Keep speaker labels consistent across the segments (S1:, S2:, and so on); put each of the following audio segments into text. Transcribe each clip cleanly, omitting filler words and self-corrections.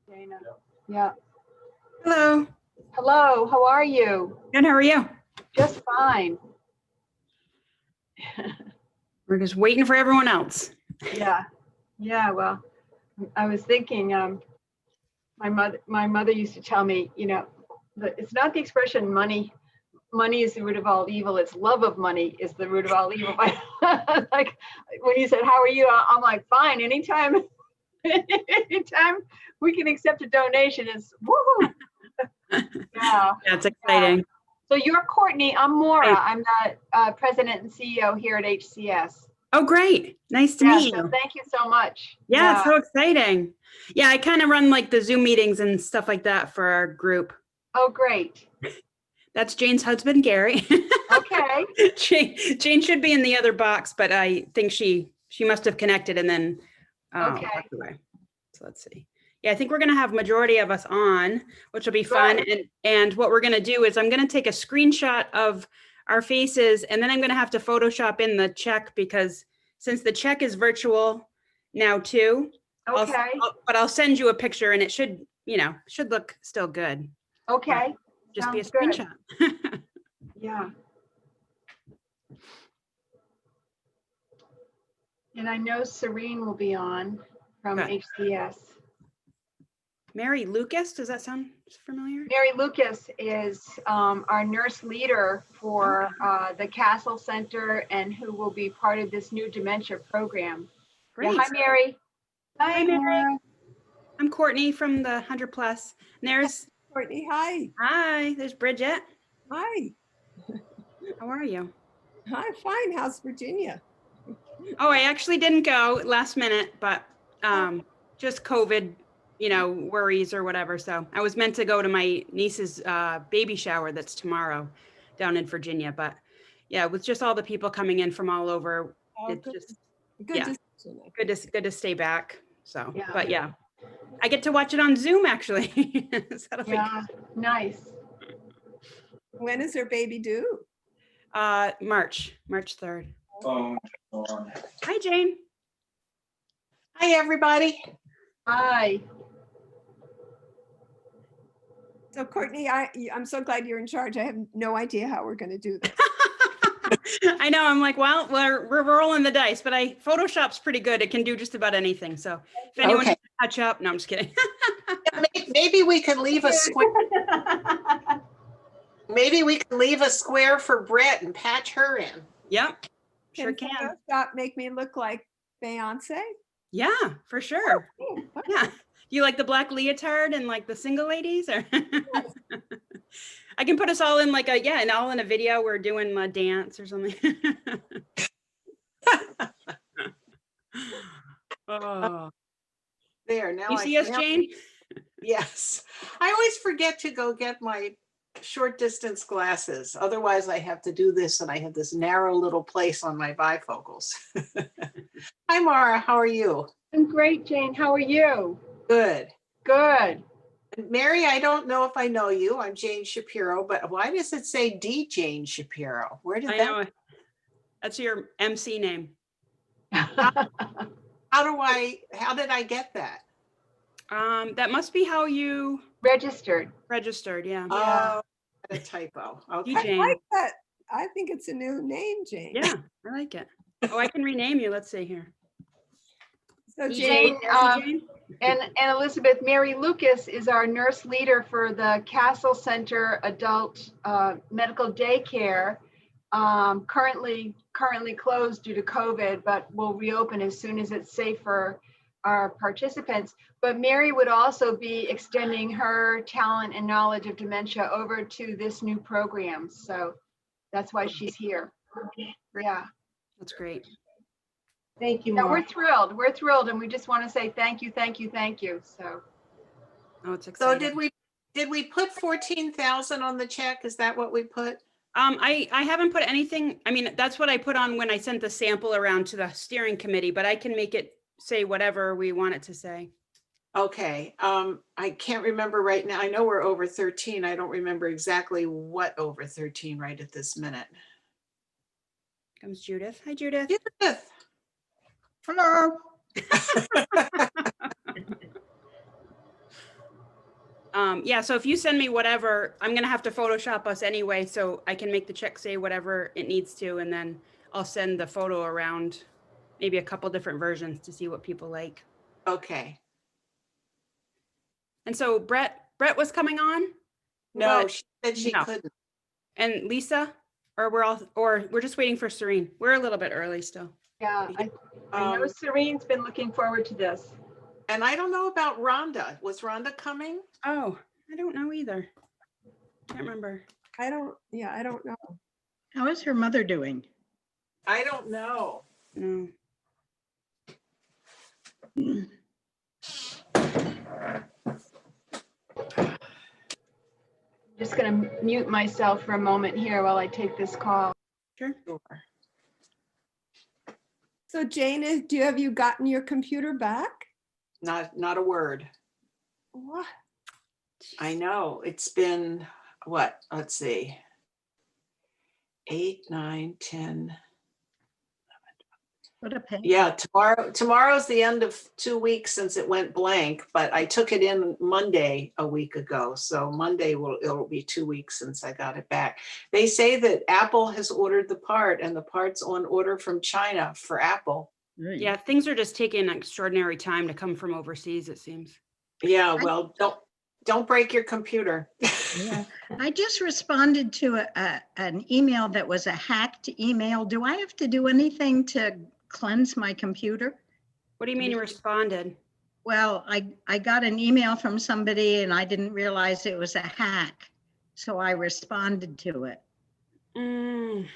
S1: Dana. Yeah.
S2: Hello.
S1: Hello, how are you?
S2: Good, how are you?
S1: Just fine.
S2: We're just waiting for everyone else.
S1: Yeah. Yeah, well, I was thinking, my mother used to tell me, it's not the expression money is the root of all evil, it's love of money is the root of all evil. Like when you said, how are you? I'm like, fine, anytime we can accept a donation is woohoo. Yeah.
S2: That's exciting.
S1: So you're Courtney, I'm Maura. I'm the president and CEO here at HCS.
S2: Oh, great. Nice to meet you.
S1: So thank you so much.
S2: Yeah, it's so exciting. Yeah, I kind of run like the Zoom meetings and stuff like that for our group.
S1: Oh, great.
S2: That's Jane's husband, Gary.
S1: Okay.
S2: Jane should be in the other box, but I think she must have connected and then
S1: Okay.
S2: walked away. So let's see. Yeah, I think we're going to have majority of us on, which will be fun.
S1: Right.
S2: And what we're going to do is I'm going to take a screenshot of our faces, and then I'm going to have to Photoshop in the check because since the check is virtual now too,
S1: Okay.
S2: but I'll send you a picture and it should look still good.
S1: Okay.
S2: Just
S1: Sounds
S2: be a screenshot.
S1: Good. Yeah. And I know Serene will be on from HCS.
S2: Mary Lucas, does that sound familiar?
S1: Mary Lucas is our nurse leader for the Castle Center and who will be part of this new dementia program.
S2: Great.
S1: Yeah, hi, Mary.
S2: Hi, Mary. I'm Courtney from the 100 Plus. And there's
S3: Courtney. Hi.
S2: Hi. There's Bridget.
S3: Hi.
S2: How are you?
S3: Hi. Fine. How's Virginia?
S2: Oh, I actually didn't go last minute, but just COVID worries or whatever. So I was meant to go to my niece's baby shower that's tomorrow down in Virginia. But yeah, with just all the people coming in from all over,
S3: Oh,
S2: it's
S3: good,
S2: just
S3: good
S2: yeah.
S3: decision.
S2: good to stay back. So,
S1: Yeah.
S2: but yeah, I get to watch it on Zoom actually. So that'll be
S1: Yeah, nice.
S3: When is her baby due?
S2: March 3rd.
S4: Phone on.
S2: Hi, Jane.
S5: Hi, everybody.
S1: Hi.
S3: So Courtney, I'm so glad you're in charge. I have no idea how we're going to do this.
S2: I know. I'm like, well, we're rolling the dice, but Photoshop's pretty good. It can do just about anything. So if anyone
S5: Okay.
S2: needs to catch up, no, I'm just kidding.
S5: Maybe we could leave a square. Maybe we can leave a square for Brett and patch her in.
S2: Yep, sure can.
S3: Photoshop make me look like Beyonce?
S2: Yeah, for sure.
S3: Oh,
S2: Yeah. Do you like the black leotard and like the single ladies, or I can put us all in and all in a video. We're doing a dance or something. Oh,
S5: There, now
S2: you see us, Jane?
S5: Yes. I always forget to go get my short distance glasses. Otherwise, I have to do this, and I have this narrow little place on my bifocals. Hi, Mara. How are you?
S1: I'm great, Jane. How are you?
S5: Good.
S1: Good.
S5: Mary, I don't know if I know you. I'm Jane Shapiro, but why does it say D. Jane Shapiro? Where did
S2: I
S5: that?
S2: know. That's your MC name.
S5: How did I get that?
S2: That must be how you
S1: Registered.
S2: registered. Yeah.
S5: Oh, a typo.
S2: You,
S5: Okay.
S2: Jane.
S3: I like that. I think it's a new name, Jane.
S2: Yeah, I like it. Oh, I can rename you. Let's see here.
S3: So
S1: Jane,
S3: Jane,
S2: Jane?
S1: And Elizabeth, Mary Lucas is our nurse leader for the Castle Center Adult Medical Daycare. Currently closed due to COVID, but will reopen as soon as it's safe for our participants. But Mary would also be extending her talent and knowledge of dementia over to this new program. So that's why she's here. Yeah.
S2: That's great.
S5: Thank you,
S1: Yeah,
S5: Mara.
S1: we're thrilled. We're thrilled, and we just want to say thank you, thank you, thank you. So
S2: Oh, it's
S5: So
S2: exciting.
S5: did we put 14,000 on the check? Is that what we put?
S2: I haven't put anything. I mean, that's what I put on when I sent the sample around to the steering committee, but I can make it say whatever we want it to say.
S5: Okay, I can't remember right now. I know we're over 13. I don't remember exactly what over 13 right at this minute.
S2: Comes Judith. Hi, Judith.
S5: Judith.
S4: Hello.
S2: Yeah, so if you send me whatever, I'm gonna have to Photoshop us anyway, so I can make the check say whatever it needs to, and then I'll send the photo around, maybe a couple different versions to see what people like.
S5: Okay.
S2: And so Brett was coming on,
S5: No,
S2: But-
S5: she said she
S2: no.
S5: couldn't.
S2: and Lisa, or we're just waiting for Serene. We're a little bit early still.
S1: yeah, I know
S5: Um,
S1: Serene's been looking forward to this.
S5: And I don't know about Rhonda. Was Rhonda coming?
S2: Oh, I don't know either. Can't remember.
S3: I don't know.
S6: How is her mother doing?
S5: I don't know.
S2: No.
S1: Just gonna mute myself for a moment here while I take this call.
S2: Sure.
S5: Sure.
S3: So Jane, have you gotten your computer back?
S5: Not a word.
S3: What?
S5: I know. It's been what? Let's see. 8, 9, 10.
S6: What a pain.
S5: Yeah, tomorrow's the end of 2 weeks since it went blank, but I took it in Monday a week ago. So Monday it'll be 2 weeks since I got it back. They say that Apple has ordered the part, and the part's on order from China for Apple.
S6: Right.
S2: Yeah, things are just taking an extraordinary time to come from overseas, it seems.
S5: Yeah, well, don't break your computer.
S6: Yeah. I just responded to an email that was a hacked email. Do I have to do anything to cleanse my computer?
S2: What do you mean you responded?
S6: Well, I got an email from somebody and I didn't realize it was a hack. So I responded to it.
S2: Mm,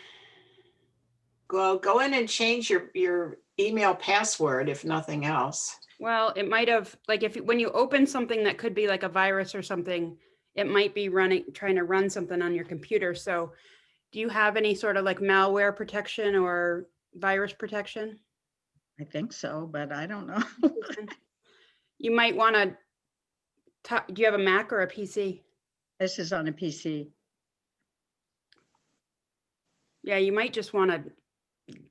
S5: Well, go in and change your email password if nothing else.
S2: Well, it might have, like, when you open something that could be like a virus or something, it might be trying to run something on your computer. So do you have any sort of like malware protection or virus protection?
S6: I think so, but I don't know.
S2: You might want to, do you have a Mac or a PC?
S6: This is on a PC.
S2: Yeah, you might just want to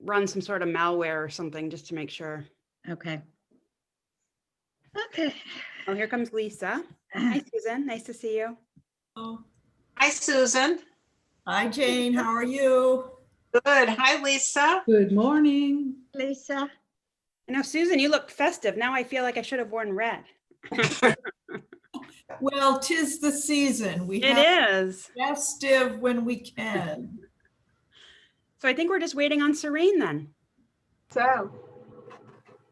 S2: run some sort of malware or something just to make sure.
S6: Okay. Okay.
S2: Oh, here comes Lisa. Hi, Susan. Nice to see you.
S5: Hi, Susan.
S7: Hi, Jane. How are you?
S5: Good. Hi, Lisa.
S8: Good morning.
S6: Lisa.
S2: I know, Susan, you look festive. Now I feel like I should have worn red.
S7: Well, 'tis the season. We
S2: It
S7: have
S2: is.
S7: festive when we can.
S2: So I think we're just waiting on Serene then.
S1: So,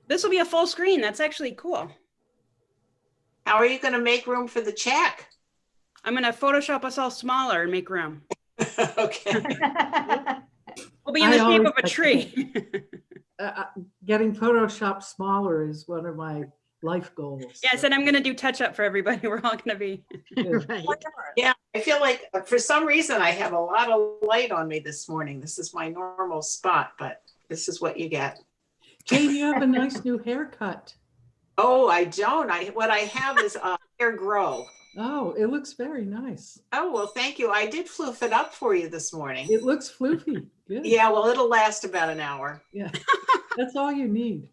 S2: This will be a full screen. That's actually cool.
S5: How are you going to make room for the check?
S2: I'm going to Photoshop us all smaller and make room.
S5: Okay.
S2: We'll be in the shape
S8: always
S2: of a
S8: like
S2: tree.
S8: Getting Photoshop smaller is one of my life goals.
S2: Yes, and I'm going to do touch up for everybody. We're all going to be.
S6: Right.
S5: Yeah, I feel like for some reason I have a lot of light on me this morning. This is my normal spot, but this is what you get.
S8: Jane, you have a nice new haircut.
S5: Oh, I don't. What I have is hair grow.
S8: Oh, it looks very nice.
S5: Oh, well, thank you. I did floof it up for you this morning.
S8: It looks floofy. Good.
S5: Yeah, well, it'll last about an hour.
S8: Yeah. That's all you need.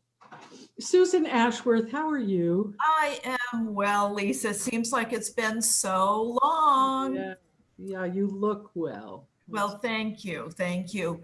S8: Susan Ashworth, how are you?
S7: I am well, Lisa. Seems like it's been so long.
S8: Yeah, you look well.
S7: Well, thank you. Thank you.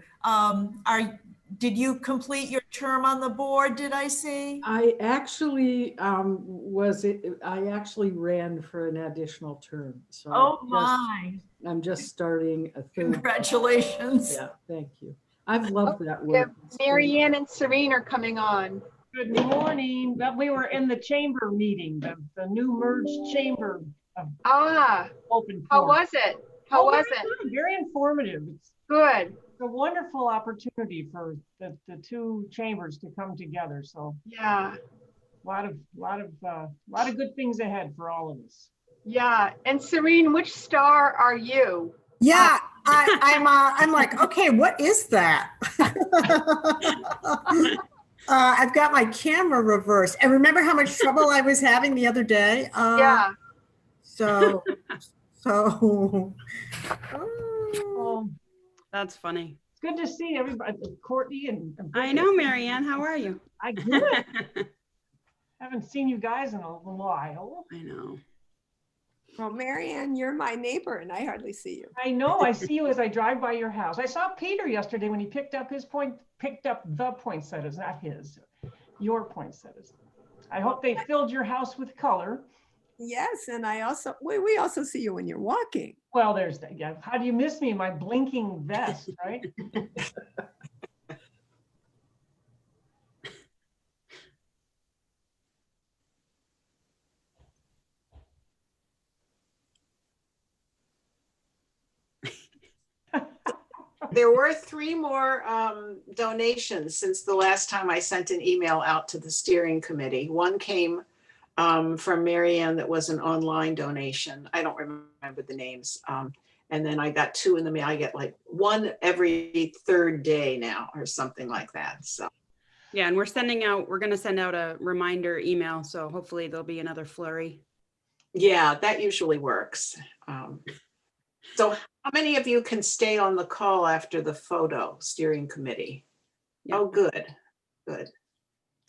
S7: Did you complete your term on the board, did I see?
S8: I actually I actually ran for an additional term. So
S7: Oh, my.
S8: I'm just starting a third.
S7: Congratulations.
S8: Yeah, thank you. I've loved that
S1: yeah,
S8: work. It's been-
S1: Mary Ann and Serene are coming on.
S9: Good morning. But we were in the chamber meeting, the new merged chamber of
S1: Ah,
S9: open
S1: how
S9: forum.
S1: was it? How
S9: Oh,
S1: was
S9: very
S1: it?
S9: good, very informative. It's
S1: Good.
S9: a wonderful opportunity for the two chambers to come together. So
S1: Yeah,
S9: a lot of good things ahead for all of us.
S1: yeah. And Serene, which star are you?
S3: Yeah, I'm like, okay, what is that? I've got my camera reversed. And remember how much trouble I was having the other day?
S1: Yeah,
S3: So,
S2: That's funny.
S9: It's good to see everybody, Courtney and
S2: I know, Marianne. How are you?
S9: I good. Haven't seen you guys in a while.
S2: I know.
S3: well, Marianne, you're my neighbor and I hardly see you.
S9: I know. I see you as I drive by your house. I saw Peter yesterday when he picked up the poinsettias, not his, your poinsettias. I hope they filled your house with color.
S3: Yes, and we also see you when you're walking.
S9: Well, there's that. Yeah. How do you miss me in my blinking vest, right?
S5: There were 3 more donations since the last time I sent an email out to the steering committee. One came from Marianne that was an online donation. I don't remember the names. And then I got 2 in the mail. I get like 1 every 3rd day now or something like that. So
S2: Yeah, and we're going to send out a reminder email. So hopefully there'll be another flurry.
S5: yeah, that usually works. So how many of you can stay on the call after the photo steering committee?
S2: Yeah.
S5: Oh, good, good.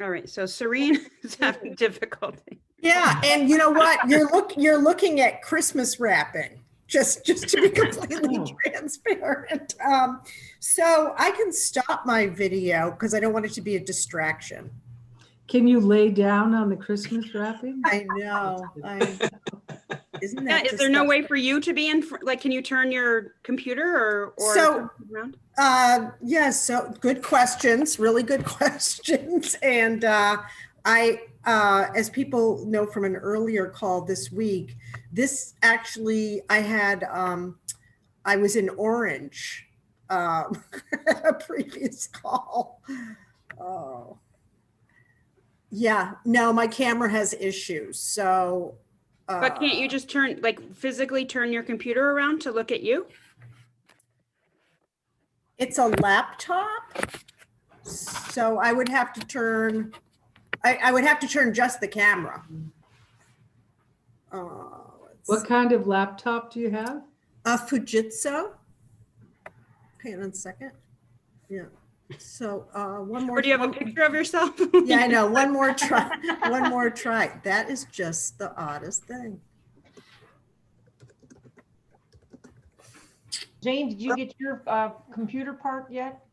S2: All right. So Serene is having difficulty.
S3: Yeah, and you know what? You're looking at Christmas wrapping. Just to be completely transparent. So I can stop my video because I don't want it to be a distraction.
S8: Can you lay down on the Christmas wrapping?
S3: I know. Isn't
S2: Yeah,
S3: that
S2: is there no way
S3: disgusting?
S2: for you to be in, like, can you turn your computer or
S3: So-
S2: around?
S3: Yes, so good questions, really good questions. And as people know from an earlier call this week, this actually, I was in Orange, a previous call. Oh. Yeah, no, my camera has issues, so.
S2: But can't you just turn, like physically turn your computer around to look at you?
S3: It's a laptop, so I would have to turn, I would have to turn just the camera. Let's
S8: What
S3: see.
S8: kind of laptop do you have?
S3: A Fujitsu. Hang on a second. Yeah, so one more.
S2: Or do you have a picture of yourself?
S3: Yeah, I know, one more try, one more try. That is just the oddest thing.
S9: Jane, did you get your computer part yet?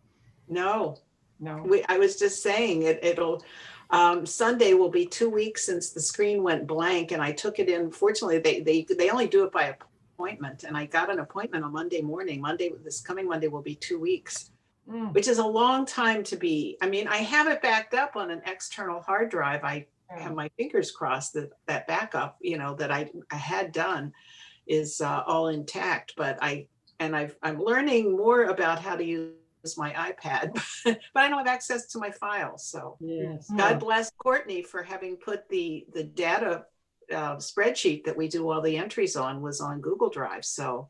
S5: No,
S9: No.
S5: I was just saying it'll, Sunday will be 2 weeks since the screen went blank and I took it in. Fortunately, they only do it by appointment and I got an appointment on Monday morning. This coming Monday will be 2 weeks, which is a long time to be. I mean, I have it backed up on an external hard drive. I have my fingers crossed that that backup, that I had done is all intact, but I'm learning more about how to use my iPad, but I don't have access to my files. So
S8: Yes.
S5: God bless Courtney for having put the data spreadsheet that we do all the entries on was on Google Drive. So,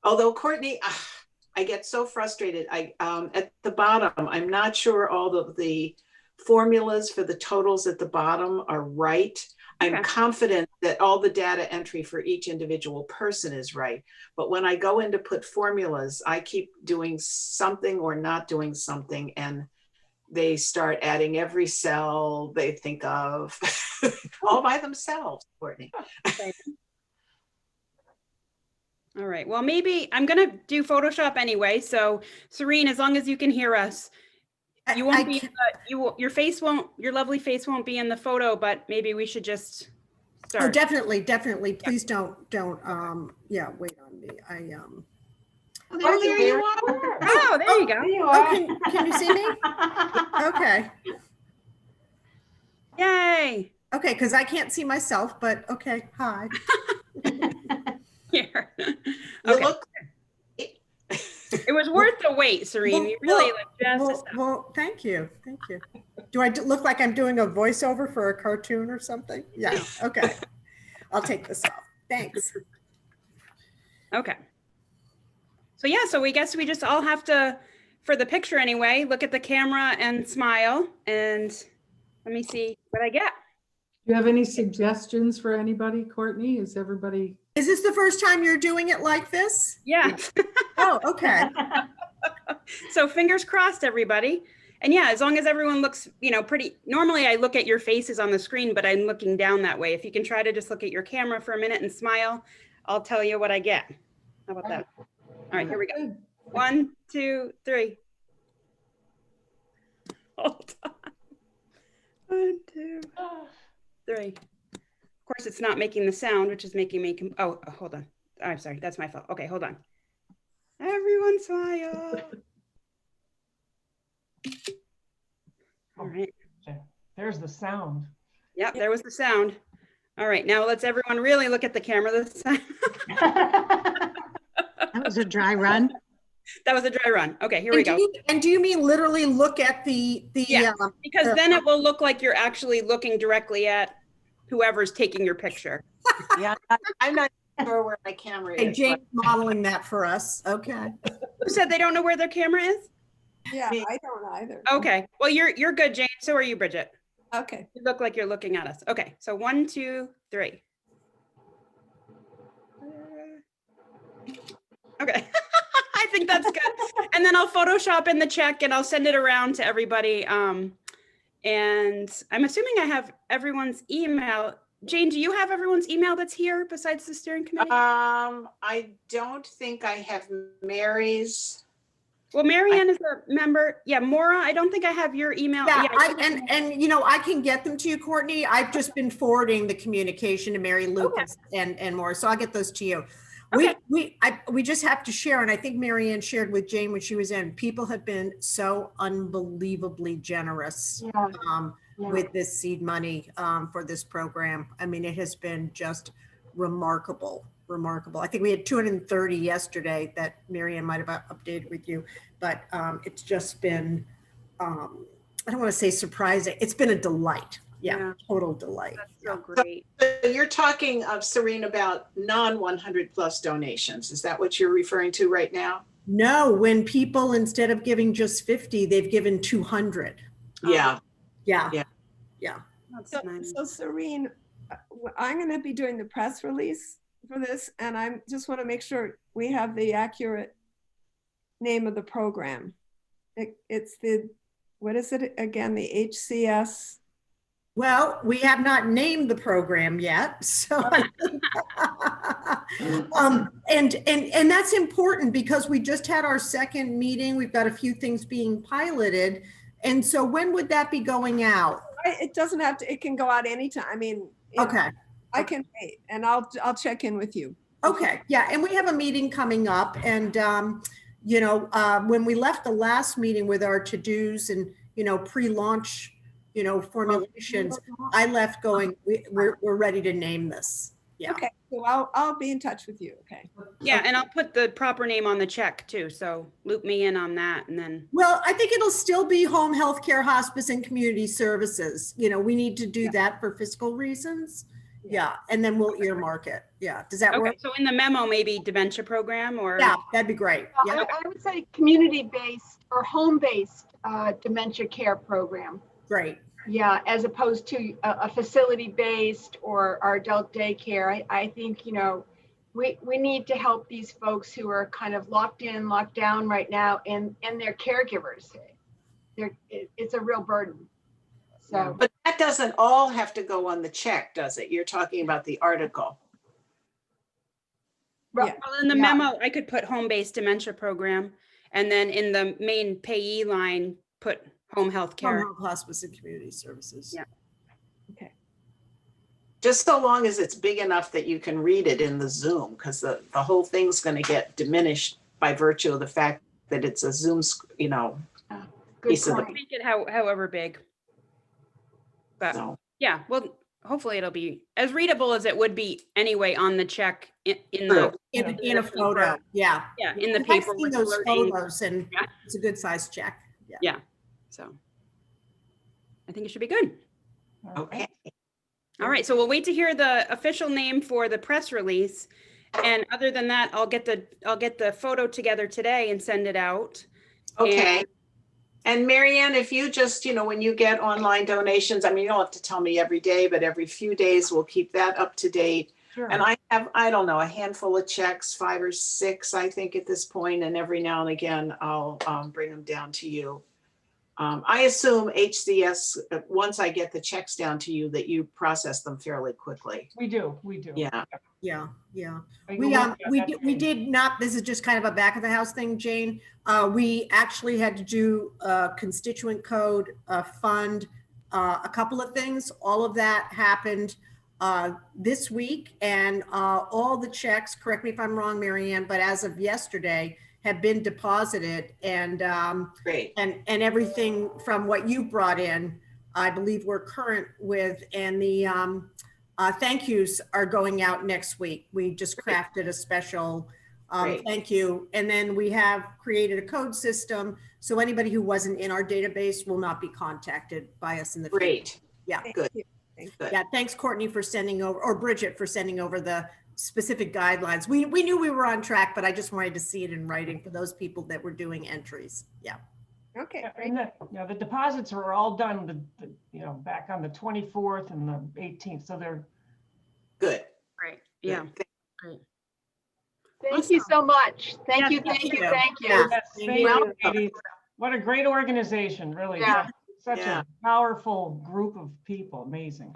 S5: although Courtney, I get so frustrated. At the bottom, I'm not sure all of the formulas for the totals at the bottom are right. I'm confident that all the data entry for each individual person is right. But when I go in to put formulas, I keep doing something or not doing something, and they start adding every cell they think of all by themselves, Courtney.
S2: All right. Well, maybe I'm going to do Photoshop anyway. So Serene, as long as you can hear us, you won't be, your face won't, your lovely face won't be in the photo, but maybe we should just start.
S3: Oh, definitely, definitely. Please don't, yeah, wait on me.
S5: Oh, there you are.
S2: Oh, there you go.
S1: There you
S3: Oh,
S1: are.
S3: can you see me? Okay.
S2: Yay.
S3: Okay, because I can't see myself, but okay, hi.
S2: Here.
S5: You
S2: Okay.
S5: look.
S2: It was worth the wait, Serene. You really look just.
S3: Well, thank you, thank you. Do I look like I'm doing a voiceover for a cartoon or something? Yeah, okay. I'll take this off. Thanks.
S2: Okay. So yeah, so we guess we just all have to, for the picture anyway, look at the camera and smile. And let me see what I get.
S8: Do you have any suggestions for anybody, Courtney? Is everybody?
S3: Is this the first time you're doing it like this?
S2: Yeah.
S3: Oh, okay.
S2: So fingers crossed, everybody. And yeah, as long as everyone looks, pretty, normally I look at your faces on the screen, but I'm looking down that way. If you can try to just look at your camera for a minute and smile, I'll tell you what I get. How about that? All right, here we go. 1, 2, 3. Hold on. 1, 2, 3. Of course, it's not making the sound, which is making me, oh, hold on. I'm sorry, that's my fault. Okay, hold on. Everyone smile. All right.
S9: There's the sound.
S2: Yep, there was the sound. All right, now let's everyone really look at the camera this time.
S6: That was a dry run.
S2: That was a dry run. Okay, here we go.
S3: And do you mean literally look at the
S2: Yeah, because then it will look like you're actually looking directly at whoever's taking your picture.
S5: Yeah, I'm not sure where my camera
S3: Hey,
S5: is.
S3: Jane's modeling that for us. Okay.
S2: Who said they don't know where their camera is?
S10: Yeah, I don't either.
S2: Okay, well, you're good, Jane. So are you, Bridget.
S10: Okay.
S2: You look like you're looking at us. Okay, so 1, 2, 3. Okay, I think that's good. And then I'll Photoshop in the check and I'll send it around to everybody. And I'm assuming I have everyone's email. Jane, do you have everyone's email that's here besides the steering committee?
S5: I don't think I have Mary's.
S2: Well, Marianne is a member. Yeah, Maura, I don't think I have your email.
S3: Yeah,
S2: I
S3: and I can get them to you, Courtney. I've just been forwarding the communication to Mary Lucas and more, so I'll get those to you.
S2: Okay.
S3: We just have to share, and I think Marianne shared with Jane when she was in. People have been so unbelievably generous with this seed money for this program. I mean, it has been just remarkable. I think we had 230 yesterday that Marianne might have updated with you, but it's just been I don't want to say surprising. It's been a delight. Yeah,
S2: Yeah.
S3: total delight.
S2: That's so
S3: Yeah.
S2: great.
S5: So you're talking of Serene about non-100 plus donations. Is that what you're referring to right now?
S3: No, when people, instead of giving just 50, they've given 200.
S5: Yeah.
S3: Yeah.
S5: Yeah.
S3: Yeah.
S2: That's
S10: So,
S2: nice.
S10: so Serene, I'm going to be doing the press release for this, and I just want to make sure we have the accurate name of the program. It's the, what is it again? The HCS.
S3: Well, we have not named the program yet, so I think, and that's important because we just had our second meeting. We've got a few things being piloted, and so when would that be going out?
S10: It doesn't have to. It can go out anytime. I mean,
S3: Okay.
S10: I can wait, and I'll check in with you.
S3: Okay. Yeah, and we have a meeting coming up, and you know, when we left the last meeting with our to-dos and pre-launch, formulations, I left going, we're ready to name this. Yeah.
S10: Okay, so I'll be in touch with you. Okay.
S2: Yeah, and I'll put the proper name on the check too. So loop me in on that, and then.
S3: Well, I think it'll still be home health care, hospice, and community services. We need to do that for fiscal reasons. Yeah, and then we'll earmark it. Yeah, does that work?
S2: Okay, so in the memo, maybe dementia program or.
S3: Yeah, that'd be great.
S1: Well,
S3: Yeah,
S1: I would say community-based or home-based dementia care program.
S3: great.
S1: Yeah, as opposed to a facility-based or our adult daycare. I think, we need to help these folks who are kind of locked in, locked down right now, and their caregivers. It's a real burden. So,
S5: But that doesn't all have to go on the check, does it? You're talking about the article.
S2: Well, in the
S1: Yeah.
S2: memo, I could put home-based dementia program, and then in the main payee line, put home health
S3: Home
S2: care.
S3: health, hospice, and community services.
S2: Yeah.
S10: Okay.
S5: Just so long as it's big enough that you can read it in the Zoom, because the whole thing's going to get diminished by virtue of the fact that it's a Zoom,
S1: good
S5: piece of the-
S1: point.
S2: Make it however big. But
S5: so.
S2: yeah, well, hopefully it'll be as readable as it would be anyway on the check in
S5: True.
S2: the.
S3: In a photo, yeah.
S2: Yeah, in the
S3: I've
S2: paper
S3: seen
S2: with
S3: those
S2: wording.
S3: photos, and
S2: Yeah.
S3: it's a good size check. Yeah.
S2: Yeah, so I think it should be good.
S5: Okay.
S2: All right, so we'll wait to hear the official name for the press release. And other than that, I'll get the photo together today and send it out.
S5: Okay. And Marianne, if you just, when you get online donations, I mean, you don't have to tell me every day, but every few days, we'll keep that up to date.
S9: Sure.
S5: And I have, I don't know, a handful of checks, 5 or 6, I think at this point, and every now and again, I'll bring them down to you. I assume HCS, once I get the checks down to you, that you process them fairly quickly.
S9: We do.
S5: Yeah.
S3: Yeah, yeah.
S9: But
S3: We,
S9: you'll look at that
S3: we
S9: too.
S3: did not, this is just kind of a back of the house thing, Jane. We actually had to do a constituent code, fund, a couple of things. All of that happened this week, and all the checks, correct me if I'm wrong, Marianne, but as of yesterday, have been deposited, and
S5: Great.
S3: and everything from what you brought in, I believe we're current with, and the thank yous are going out next week. We just crafted a special
S5: Great.
S3: thank you. And then we have created a code system, so anybody who wasn't in our database will not be contacted by us in the future.
S5: Great.
S3: Yeah.
S10: Thank
S5: Good.
S10: you. Thank you.
S5: Good.
S3: Yeah, thanks Courtney for sending over, or Bridget for sending over the specific guidelines. We knew we were on track, but I just wanted to see it in writing for those people that were doing entries. Yeah.
S10: Okay,
S9: Yeah,
S10: great.
S9: and the deposits were all done, back on the 24th and the 18th. So they're,
S5: Good.
S2: Right, yeah.
S5: Good.
S2: Great.
S1: Thank you so much. Thank
S2: Yeah,
S1: you,
S3: thank
S1: thank you,
S3: you.
S1: thank you.
S3: Yeah.
S9: yes,
S3: Thank
S9: thank
S3: you.
S9: you, ladies. What a great organization, really.
S1: Yeah.
S9: Such
S5: Yeah.
S9: a powerful group of people. Amazing.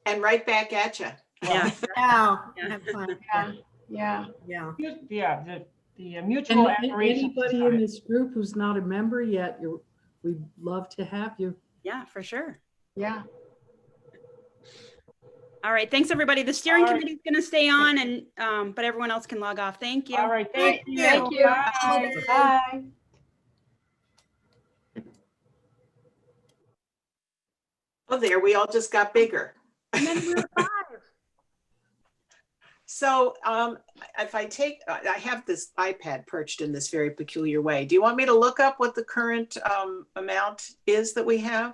S5: And right back at you.
S2: Yeah.
S3: Now,
S2: Yeah.
S3: have fun.
S1: Yeah, yeah.
S3: Yeah.
S9: Yeah, the Mutual
S8: And
S9: Admiration
S8: anybody in
S9: Society.
S8: this group who's not a member yet, we'd love to have you.
S2: Yeah, for sure.
S1: Yeah.
S2: All right, thanks, everybody. The steering
S9: All right.
S2: committee is going to stay on, and but everyone else can log off. Thank you.
S9: All right, thank you.
S1: Thank you.
S9: Bye. Bye.
S5: Oh, there, we all just got bigger.
S2: And then we're
S5: So if I take, I have this iPad perched in this very peculiar way. Do you want me to look up what the current amount is that we have?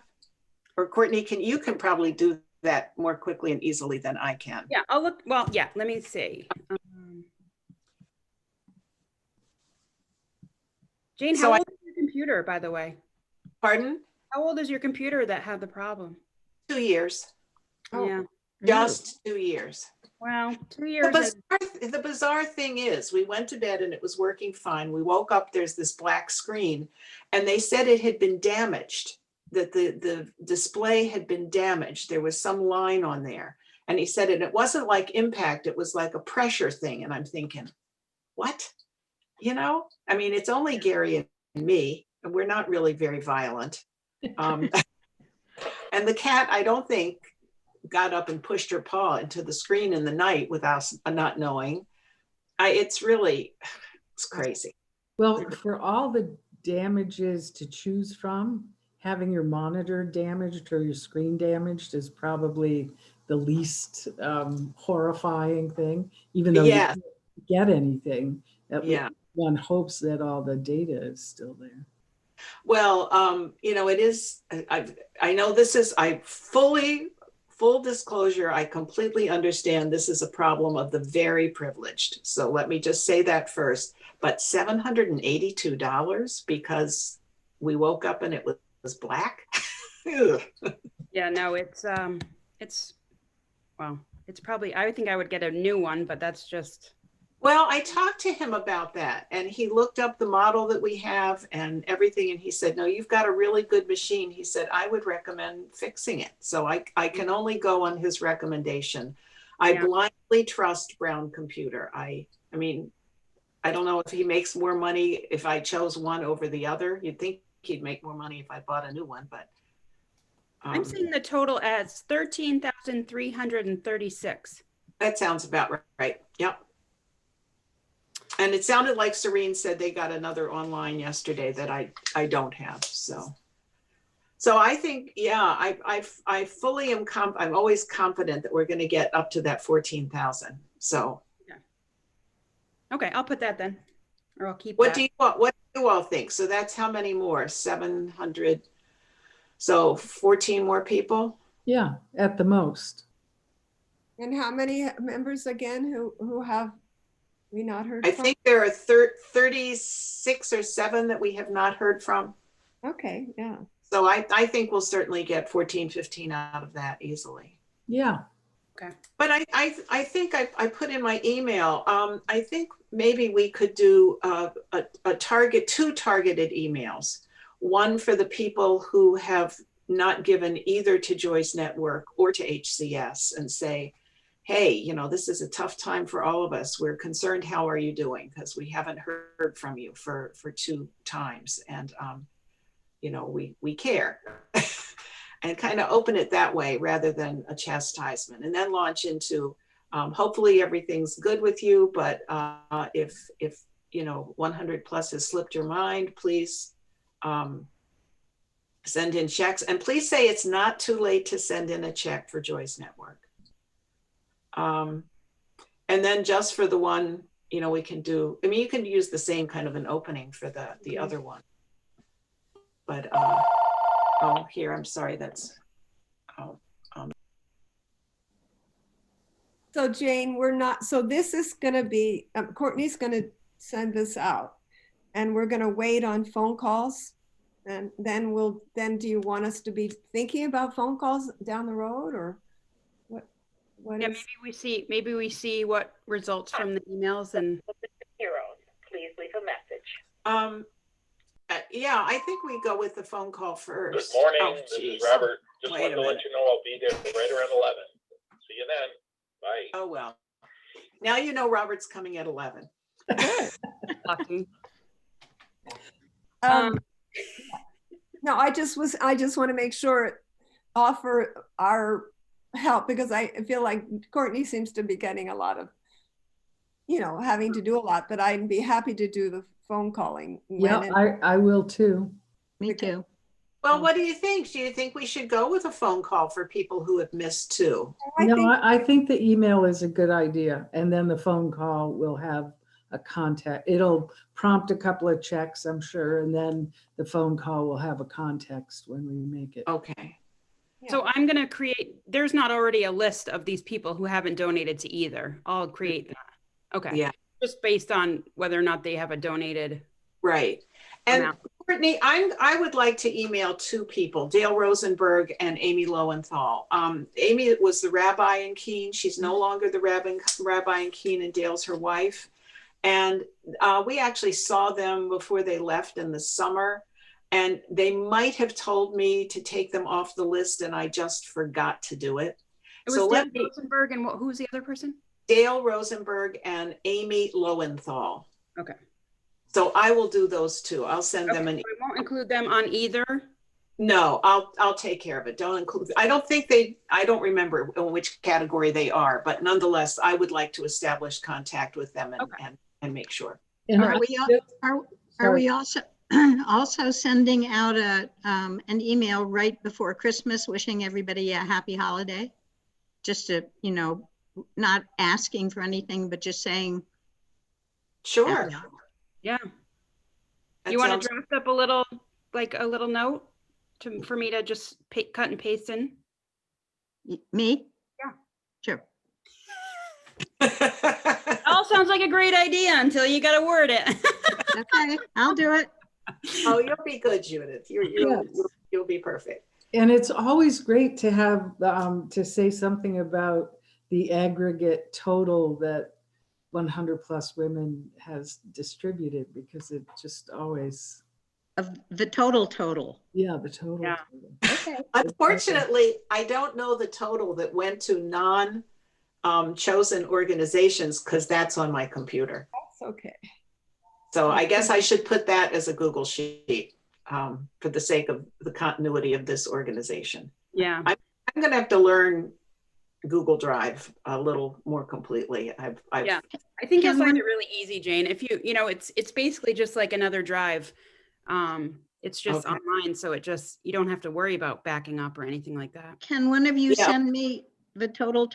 S5: Or Courtney, you can probably do that more quickly and easily than I can.
S2: Yeah, I'll look. Well, yeah, let me see. Jane,
S5: So
S2: how old is your computer, by the way?
S5: Pardon?
S2: How old is your computer that had the problem?
S5: 2 years,
S10: Oh.
S2: Yeah.
S5: just 2 years.
S2: Well, 2 years.
S5: The bizarre thing is we went to bed and it was working fine. We woke up, there's this black screen and they said it had been damaged, that the display had been damaged. There was some line on there. And he said it wasn't like impact, it was like a pressure thing. And I'm thinking, what? You know, I mean, it's only Gary and me, and we're not really very violent. And the cat, I don't think, got up and pushed her paw into the screen in the night without not knowing. It's crazy.
S8: Well, for all the damages to choose from, having your monitor damaged or your screen damaged is probably the least horrifying thing, even though
S5: Yes.
S8: you can't get anything.
S5: Yeah.
S8: One hopes that all the data is still there.
S5: Well, you know, it is, I know this is, full disclosure, I completely understand this is a problem of the very privileged. So let me just say that first, but $782 because we woke up and it was black.
S2: Yeah, no, it's well, it's probably, I think I would get a new one, but that's just.
S5: Well, I talked to him about that and he looked up the model that we have and everything. And he said, no, you've got a really good machine. He said, I would recommend fixing it. So I can only go on his recommendation. I blindly trust Brown Computer. I mean, I don't know if he makes more money if I chose one over the other. You'd think he'd make more money if I bought a new one, but.
S2: I'm seeing the total as 13,336.
S5: That sounds about right. Yep. And it sounded like Serene said they got another online yesterday that I don't have. So I think, yeah, I fully am, I'm always confident that we're going to get up to that 14,000. So.
S2: Okay, I'll put that then, or I'll keep
S5: What
S2: that.
S5: do you all think? So that's how many more? 700. So 14 more people?
S8: Yeah, at the most.
S10: And how many members again who have we not heard
S5: I
S10: from?
S5: think there are 36 or 7 that we have not heard from.
S10: Okay, yeah.
S5: So I think we'll certainly get 14, 15 out of that easily.
S8: Yeah.
S2: Okay.
S5: But I think I put in my email, I think maybe we could do two targeted emails. One for the people who have not given either to Joyce Network or to HCS and say, hey, you know, this is a tough time for all of us. We're concerned, how are you doing? Because we haven't heard from you for 2 times. And, you know, we care. And kind of open it that way rather than a chastisement. And then launch into, hopefully everything's good with you. But if you know, 100 plus has slipped your mind, please send in checks. And please say it's not too late to send in a check for Joyce Network. And then just for the one, you know, we can do, I mean, you can use the same kind of an opening for the other one. But, oh, here, I'm sorry, that's,
S10: So Jane, so this is gonna be, Courtney's gonna send this out and we're gonna wait on phone calls. And then do you want us to be thinking about phone calls down the road or what?
S2: Yeah, maybe we see what results from the emails and.
S11: Please leave a message.
S5: yeah, I think we go with the phone call first.
S11: Good morning,
S5: Oh,
S11: this
S5: geez.
S11: is Robert. Just
S5: Wait
S11: wanted
S5: a
S11: to let
S5: minute.
S11: you know I'll be there right around 11. See you then. Bye.
S5: Oh, well. Now you know Robert's coming at 11.
S2: Lucky.
S10: No, I just want to make sure, offer our help because I feel like Courtney seems to be getting a lot of, you know, having to do a lot, but I'd be happy to do the phone calling.
S8: Yeah, I will too.
S6: Me too.
S5: Well, what do you think? Do you think we should go with a phone call for people who have missed too?
S8: I think the email is a good idea. And then the phone call will have a contact. It'll prompt a couple of checks, I'm sure. And then the phone call will have a context when we make it.
S5: Okay.
S2: So I'm going to create, there's not already a list of these people who haven't donated to either. I'll create that. Okay.
S5: Yeah.
S2: Just based on whether or not they have a donated.
S5: Right. And
S2: amount.
S5: Courtney, I would like to email two people, Dale Rosenberg and Amy Lowenthal. Amy was the rabbi in Keene. She's no longer the rabbi in Keene, and Dale's her wife. And we actually saw them before they left in the summer. And they might have told me to take them off the list, and I just forgot to do it.
S2: It was
S5: So
S2: Dale Rosenberg and who's the other person?
S5: Dale Rosenberg and Amy Lowenthal.
S2: Okay.
S5: So I will do those two. I'll send them an.
S2: I won't include them on either.
S5: No, I'll take care of it. Don't include. I don't remember in which category they are, but nonetheless, I would like to establish contact with them and make sure.
S8: And
S6: Are we also sending out an email right before Christmas wishing everybody a happy holiday? Just to, not asking for anything, but just saying.
S5: Sure.
S2: Yeah.
S5: That
S2: You want
S5: sounds-
S2: to draft up a little note for me to just cut and paste in?
S6: Me?
S2: Yeah.
S6: Sure.
S2: It all sounds like a great idea until you got to word it.
S6: Okay, I'll do it.
S5: Oh, you'll be good, Judith. You'll be perfect.
S8: And it's always great to have, to say something about the aggregate total that 100 plus women has distributed, because it just always.
S6: Of the total.
S8: Yeah, the total.
S2: Yeah.
S6: Okay.
S5: Unfortunately, I don't know the total that went to chosen organizations, because that's on my computer.
S10: That's okay.
S5: So I guess I should put that as a Google sheet for the sake of the continuity of this organization.
S2: Yeah.
S5: I'm going to have to learn Google Drive a little more completely.
S2: Yeah, I think you'll find it really easy, Jane. If it's basically just like another drive. It's just
S5: Okay.
S2: online, so you don't have to worry about backing up or anything like that.
S6: Can one of you
S5: Yeah.
S6: send me the total?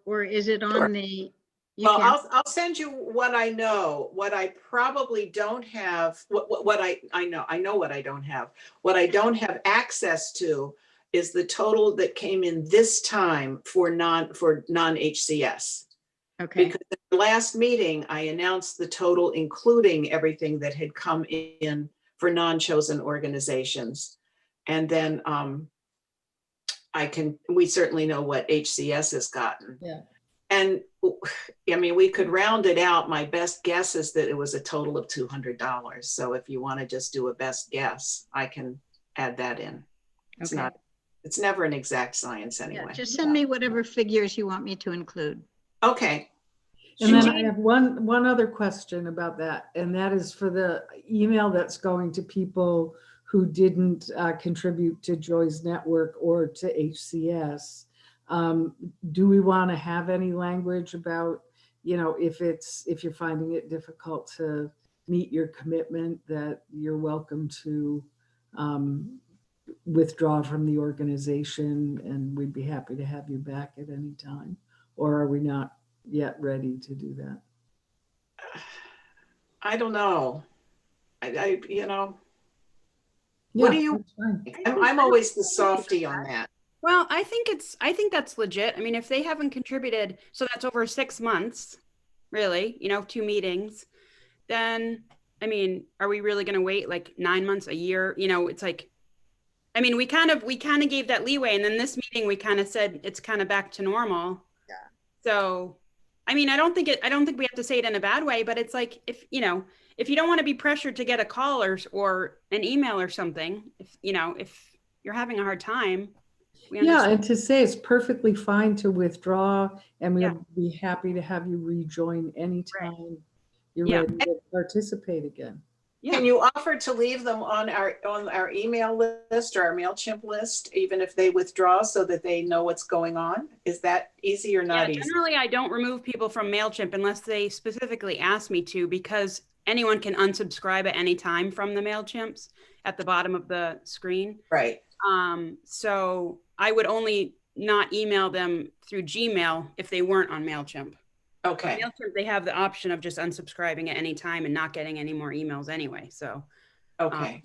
S6: Or is it on
S5: Sure.
S6: the?
S5: Well, I'll send you what I know. What I probably don't have, what I know what I don't have. What I don't have access to is the total that came in this time for non-HCS.
S6: Okay,
S5: Because at the last meeting, I announced the total, including everything that had come in for non-chosen organizations. And then we certainly know what HCS has gotten.
S8: Yeah.
S5: And I mean, we could round it out. My best guess is that it was a total of $200. So if you want to just do a best guess, I can add that in.
S6: Okay.
S5: It's never an exact science
S6: yeah,
S5: anyway.
S6: just send me whatever figures you want me to include.
S5: Okay.
S8: And then I have one other question about that, and that is for the email that's going to people who didn't contribute to Joy's Network or to HCS. Do we want to have any language about, if you're finding it difficult to meet your commitment, that you're welcome to withdraw from the organization, and we'd be happy to have you back at any time? Or are we not yet ready to do that?
S5: I don't know. What
S8: Yeah,
S5: do you
S8: that's fine.
S5: think? I'm always the softie on that.
S2: Well, I think that's legit. I mean, if they haven't contributed, so that's over 6 months, really, 2 meetings, then, I mean, are we really going to wait like 9 months, a year? It's like, I mean, we kind of gave that leeway. And then this meeting, we kind of said it's kind of back to normal.
S10: Yeah.
S2: So, I mean, I don't think we have to say it in a bad way, but it's like, if you don't want to be pressured to get a call or an email or something, if you're having a hard time.
S8: Yeah, and to say it's perfectly fine to withdraw, and we'll be happy to have you rejoin anytime you're ready to participate again.
S2: Yeah.
S5: Can you offer to leave them on our email list or our MailChimp list, even if they withdraw, so that they know what's going on? Is that easy or not easy?
S2: Generally, I don't remove people from MailChimp unless they specifically ask me to, because anyone can unsubscribe at any time from the MailChimps. at the bottom of the screen.
S5: Right.
S2: So I would only not email them through Gmail if they weren't on MailChimp.
S5: Okay.
S2: MailChimp, they have the option of just unsubscribing at any time and not getting any more emails anyway. So,
S5: Okay.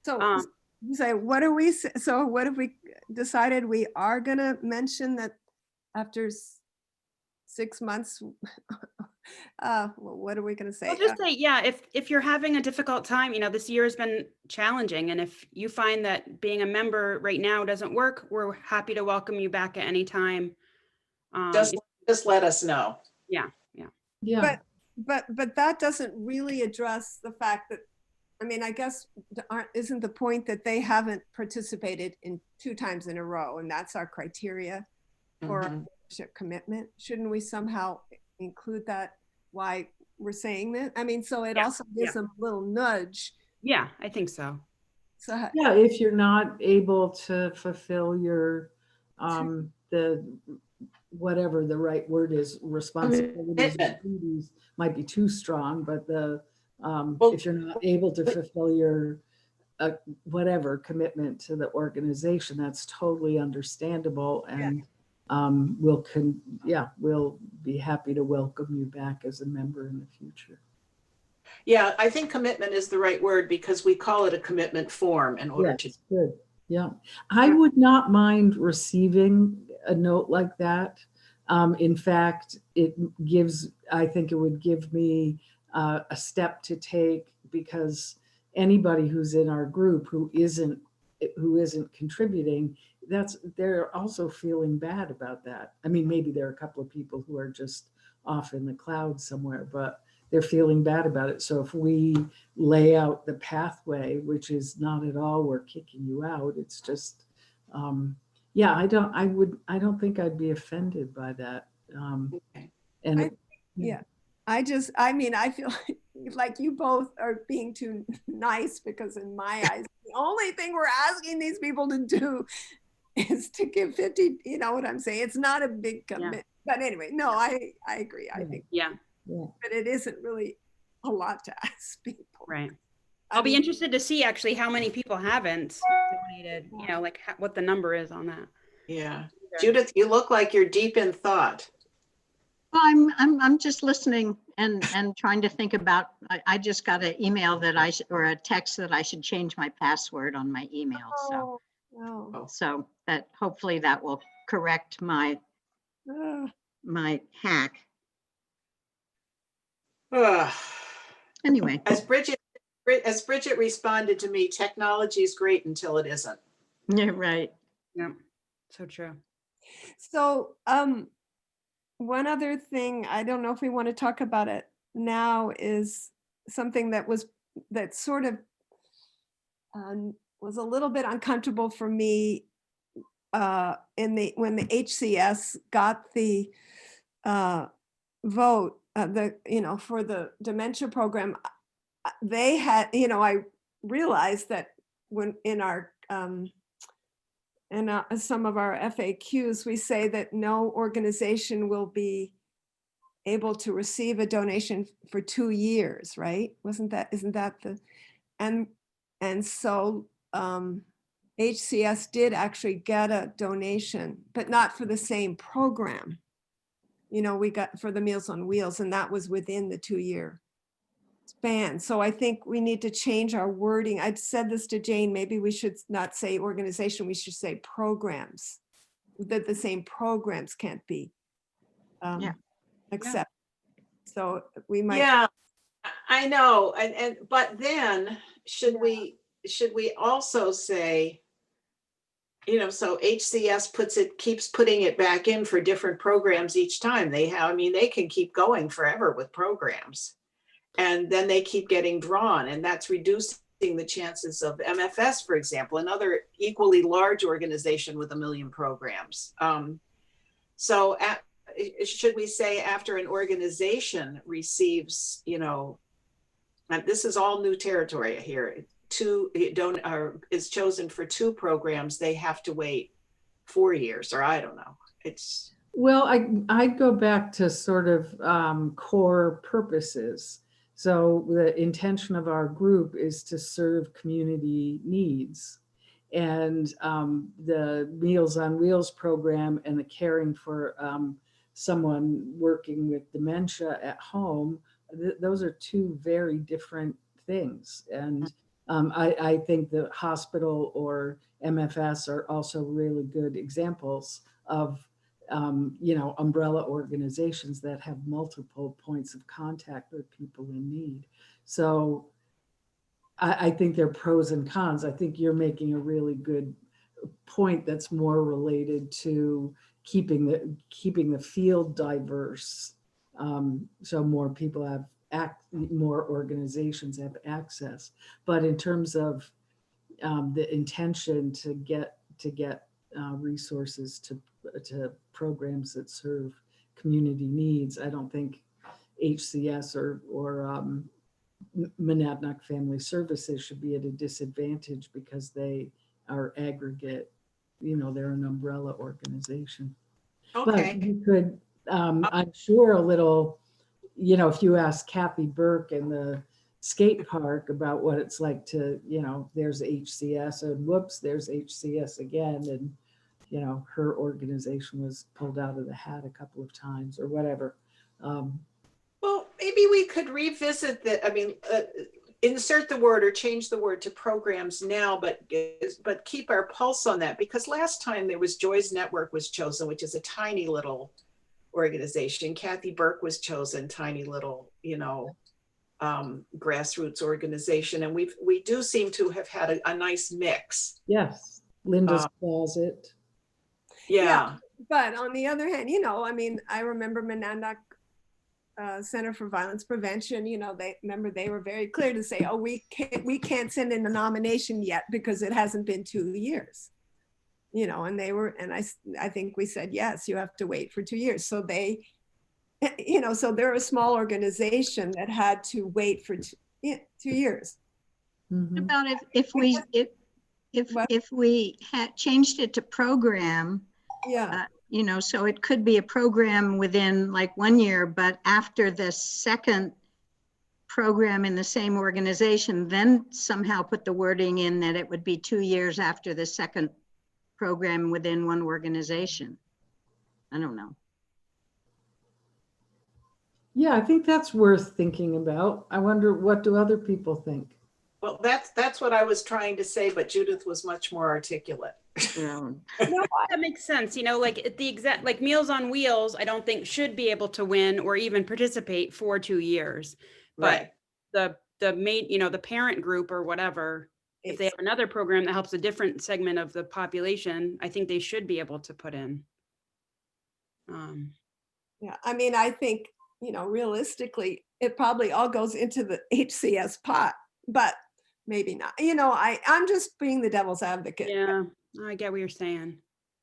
S10: So, say, what are we, so what have we decided? We are gonna mention that after 6 months, what are we gonna say?
S2: I'll just say, yeah, if you're having a difficult time, this year has been challenging. And if you find that being a member right now doesn't work, we're happy to welcome you back at any time.
S5: Just let us know.
S2: Yeah.
S8: Yeah.
S10: But that doesn't really address the fact that, I mean, I guess isn't the point that they haven't participated in 2 times in a row, and that's our criteria for our membership commitment? Shouldn't we somehow include that? Why we're saying that? I mean, so it also gives them a little nudge.
S2: Yeah, I think so.
S10: So
S8: Yeah, if you're not able to fulfill your, the, whatever the right word is, responsibilities, or duties might be too strong, but the, if you're not able to fulfill your, whatever commitment to the organization, that's totally understandable. And we'll be happy to welcome you back as a member in the future.
S5: Yeah, I think commitment is the right word because we call it a commitment form in order to.
S8: Good. Yeah. I would not mind receiving a note like that. In fact, I think it would give me a step to take, because anybody who's in our group who isn't contributing, they're also feeling bad about that. I mean, maybe there are a couple of people who are just off in the clouds somewhere, but they're feeling bad about it. So if we lay out the pathway, which is not at all, we're kicking you out, it's just, I don't think I'd be offended by that.
S10: I feel like you both are being too nice, because in my eyes, the only thing we're asking these people to do is to give 50, you know what I'm saying? It's not a big commitment. But anyway, no, I agree. I think, but it isn't really a lot to ask people.
S2: Right. I'll be interested to see actually how many people haven't donated, like what the number is on that.
S5: Yeah. Judith, you look like you're deep in thought.
S6: Well, I'm just listening and trying to think about, I just got an email that or a text that I should change my password on my email. So that hopefully that will correct my hack. Anyway.
S5: As Bridget responded to me, technology is great until it isn't.
S6: Yeah, right.
S2: Yeah, so true.
S10: So one other thing, I don't know if we want to talk about it now, is something that sort of was a little bit uncomfortable for me when the HCS got the vote, for the dementia program. They had, I realized that when in our some of our FAQs, we say that no organization will be able to receive a donation for 2 years, right? Isn't that the, and so HCS did actually get a donation, but not for the same program. We got for the Meals on Wheels, and that was within the 2-year span. So I think we need to change our wording. I'd said this to Jane, maybe we should not say organization, we should say programs, that the same programs can't be accepted. So we might.
S5: Yeah, I know. But then should we also say, so HCS keeps putting it back in for different programs each time they can keep going forever with programs. And then they keep getting drawn, and that's reducing the chances of MFS, for example, another equally large organization with 1 million programs. So should we say after an organization receives, and this is all new territory here, is chosen for 2 programs, they have to wait 4 years, or I don't know. Well,
S8: I'd go back to sort of core purposes. So the intention of our group is to serve community needs. And the Meals on Wheels program and the caring for someone working with dementia at home, those are two very different things. And I think the hospital or MFS are also really good examples of umbrella organizations that have multiple points of contact with people in need. So I think there are pros and cons. I think you're making a really good point that's more related to keeping the field diverse, so more people have more organizations have access. But in terms of the intention to get resources to programs that serve community needs, I don't think HCS or Monadnock Family Services should be at a disadvantage because they are aggregate, they're an umbrella organization.
S5: Okay.
S8: But you could, I'm sure a little, if you ask Kathy Burke in the skate park about what it's like to, there's HCS and whoops, there's HCS again. And, her organization was pulled out of the hat a couple of times or whatever.
S5: Well, maybe we could revisit insert the word or change the word to programs now, but keep our pulse on that, because last time there was Joy's Network was chosen, which is a tiny little organization. Kathy Burke was chosen, tiny little, grassroots organization. And we do seem to have had a nice mix.
S8: Yes, Linda's Closet.
S5: Yeah.
S10: But on the other hand, I remember Monadnock Center for Violence Prevention, they were very clear to say, oh, we can't send in a nomination yet because it hasn't been 2 years, and I think we said, yes, you have to wait for 2 years. So they, so they're a small organization that had to wait for 2 years.
S8: Mm-hmm.
S6: About if we had changed it to program,
S10: yeah.
S6: So it could be a program within like 1 year, but after the second program in the same organization, then somehow put the wording in that it would be 2 years after the second program within one organization. I don't know.
S8: Yeah, I think that's worth thinking about. I wonder, what do other people think?
S5: Well, that's what I was trying to say, but Judith was much more articulate.
S2: No, that makes sense. Like the exact, like Meals on Wheels, I don't think should be able to win or even participate for 2 years. But
S5: Right.
S2: the main, the parent group or whatever, if they have another program that helps a different segment of the population, I think they should be able to put in.
S10: Yeah, I think, realistically, it probably all goes into the HCS pot, but maybe not. I'm just being the devil's advocate.
S2: Yeah, I get what you're saying.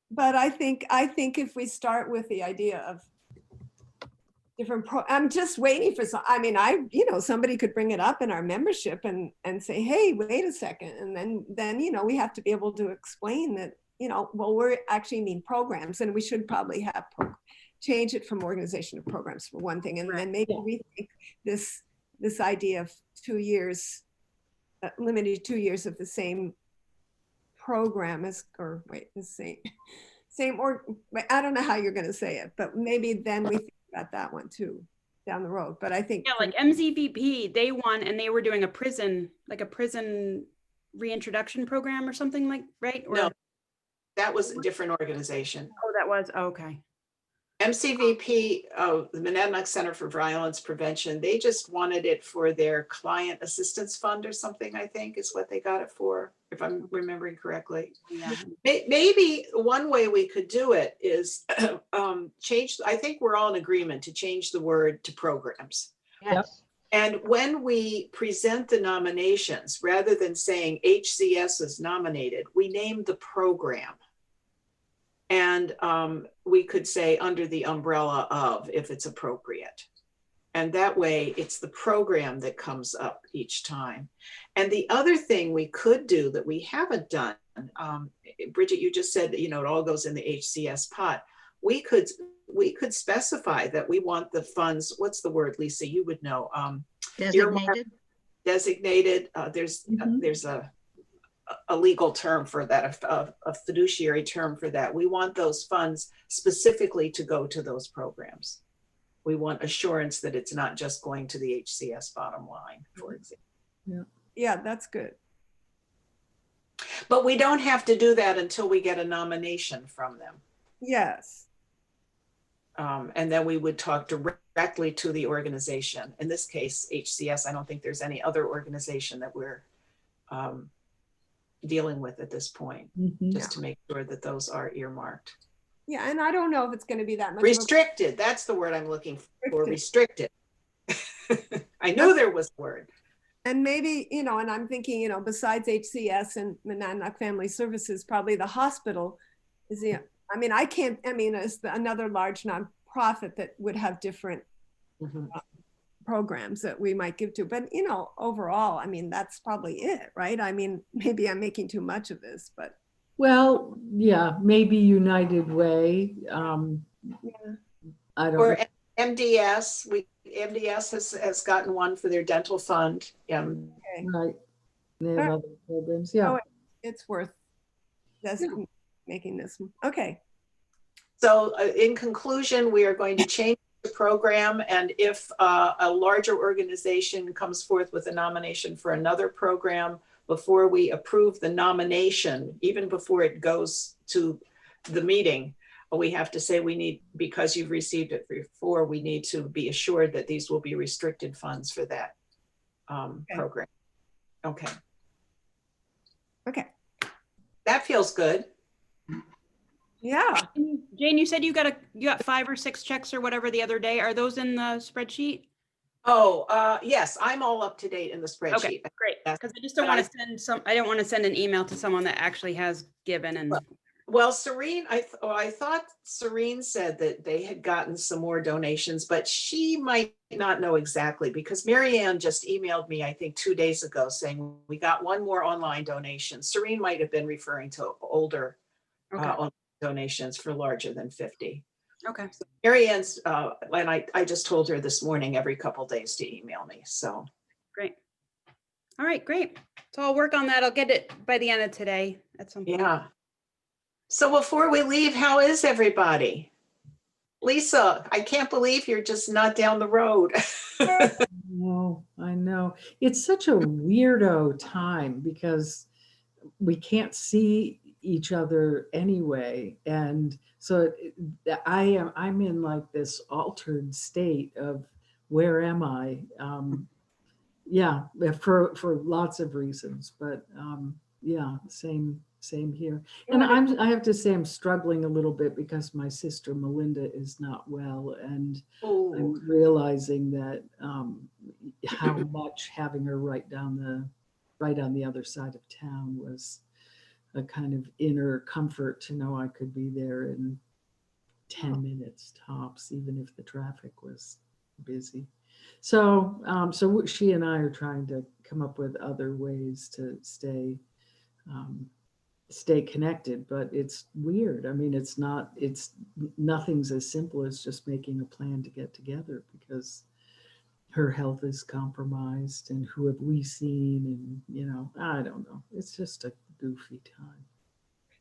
S10: But I think if we start with the idea of different I'm just waiting for somebody could bring it up in our membership and say, hey, wait a second. And then we have to be able to explain that, well, we're actually mean programs, and we should probably have change it from organization to programs for one thing. And then maybe rethink this idea of 2 years, limited 2 years of the same program the same or I don't know how you're going to say it, but maybe then we think about that one too down the road. But I think
S2: like MZVP, they won, and they were doing a prison reintroduction program or something right? Or,
S5: no, that was a different organization.
S2: Oh, that was okay.
S5: MCVP, the Monadnock Center for Violence Prevention, they just wanted it for their client assistance fund or something, I think is what they got it for, if I'm remembering correctly.
S2: Yeah.
S5: Maybe one way we could do it is change, I think we're all in agreement to change the word to programs.
S1: Yes.
S5: And when we present the nominations, rather than saying HCS is nominated, we name the program. And we could say under the umbrella of, if it's appropriate. And that way it's the program that comes up each time. And the other thing we could do that we haven't done, Bridget, you just said that, it all goes in the HCS pot. We could we could specify that we want the funds, what's the word, Lisa, you would know,
S6: Designated?
S5: designated, there's
S8: Mhm.
S5: there's a legal term for that, a fiduciary term for that. We want those funds specifically to go to those programs. We want assurance that it's not just going to the HCS bottom line, for example.
S10: Yeah, that's good.
S5: But we don't have to do that until we get a nomination from them.
S10: Yes.
S5: And then we would talk directly to the organization. In this case, HCS, I don't think there's any other organization that we're dealing with at this point,
S8: Mhm.
S5: just to make sure that those are earmarked.
S10: Yeah, and I don't know if it's going to be that much.
S5: Restricted, that's the word I'm looking for, restricted. I knew there was a word.
S10: And maybe, you know, and I'm thinking, you know, besides HCS and Monadnock Family Services, probably the hospital is the, I mean, is another large nonprofit that would have different programs that we might give to. But, you know, overall, I mean, that's probably it, right? I mean, maybe I'm making too much of this, but.
S8: Well, yeah, maybe United Way. I don't
S5: Or
S8: know.
S5: MDS, MDS has gotten one for their dental fund.
S10: Okay.
S8: Right. They have other programs, yeah.
S10: Oh, it's worth making this. Okay.
S5: So in conclusion, we are going to change the program, and if a larger organization comes forth with a nomination for another program, before we approve the nomination, even before it goes to the meeting, we have to say we need, because you've received it before, we need to be assured that these will be restricted funds for that program. Okay.
S10: Okay.
S5: That feels good.
S10: Yeah.
S2: Jane, you said you got 5 or 6 checks or whatever the other day. Are those in the spreadsheet?
S5: Oh, yes, I'm all up to date in the spreadsheet.
S2: Okay, great.
S5: Yes.
S2: Because I just don't want to I don't want to send an email to someone that actually has given and.
S5: Well, Serene, I thought Serene said that they had gotten some more donations, but she might not know exactly, because Marianne just emailed me, I think 2 days ago, saying we got one more online donation. Serene might have been referring to older online donations for larger than 50.
S2: Okay.
S5: So Marianne's, and I just told her this morning every couple days to email me, so.
S2: Great. All right, great. So I'll work on that. I'll get it by the end of today at some point.
S5: Yeah. So before we leave, how is everybody? Lisa, I can't believe you're just not down the road.
S8: No, I know. It's such a weirdo time because we can't see each other anyway. And so I'm in like this altered state of where am I? Yeah, for lots of reasons, but yeah, same here. And I have to say I'm struggling a little bit because my sister Melinda is not well, and I'm realizing that how much having her right on the other side of town was a kind of inner comfort to know I could be there in 10 minutes tops, even if the traffic was busy. So so she and I are trying to come up with other ways to stay connected, but it's weird. I mean, nothing's as simple as just making a plan to get together, because her health is compromised, and who have we seen, and I don't know. It's just a goofy time.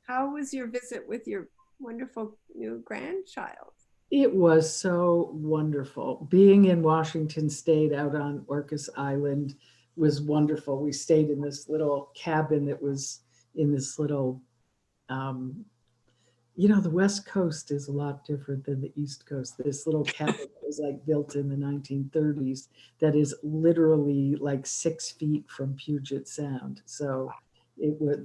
S10: How was your visit with your wonderful new grandchild?
S8: It was so wonderful. Being in Washington State out on Orcas Island was wonderful. We stayed in this little cabin that was in this little, the West Coast is a lot different than the East Coast. This little cabin that was like built in the 1930s that is literally like 6 feet from Puget Sound. So it was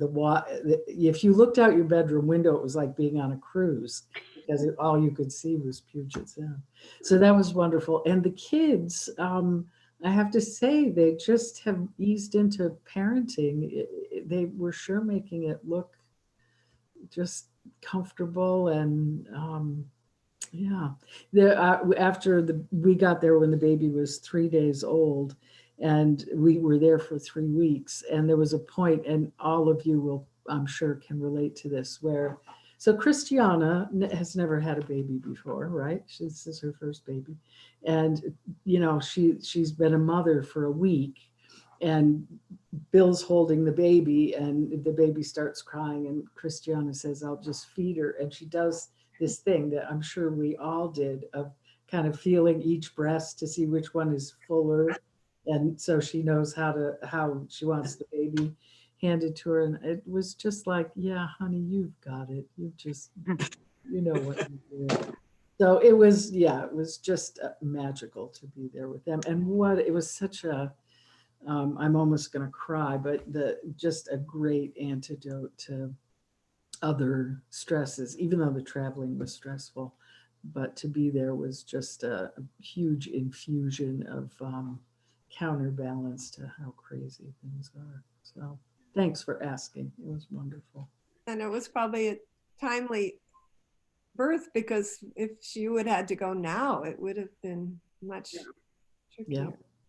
S8: if you looked out your bedroom window, it was like being on a cruise, because all you could see was Puget Sound. So that was wonderful. And the kids, I have to say, they just have eased into parenting. They were sure making it look just comfortable. And yeah, we got there when the baby was 3 days old, and we were there for 3 weeks. And there was a point, and all of you will, I'm sure, can relate to this, where So Christiana has never had a baby before, right? This is her first baby. And, you know, she's been a mother for a week, and Bill's holding the baby and the baby starts crying, and Christiana says, I'll just feed her. And she does this thing that I'm sure we all did, of kind of feeling each breast to see which one is fuller. And so she knows how she wants the baby handed to her. And it was just like, yeah, honey, you've got it. You know what you're doing. So it was just magical to be there with them. And it was such a, I'm almost going to cry, but just a great antidote to other stresses, even though the traveling was stressful. But to be there was just a huge infusion of counterbalance to how crazy things are. So thanks for asking. It was wonderful.
S10: And it was probably a timely birth, because if she would have had to go now, it would have been much trickier.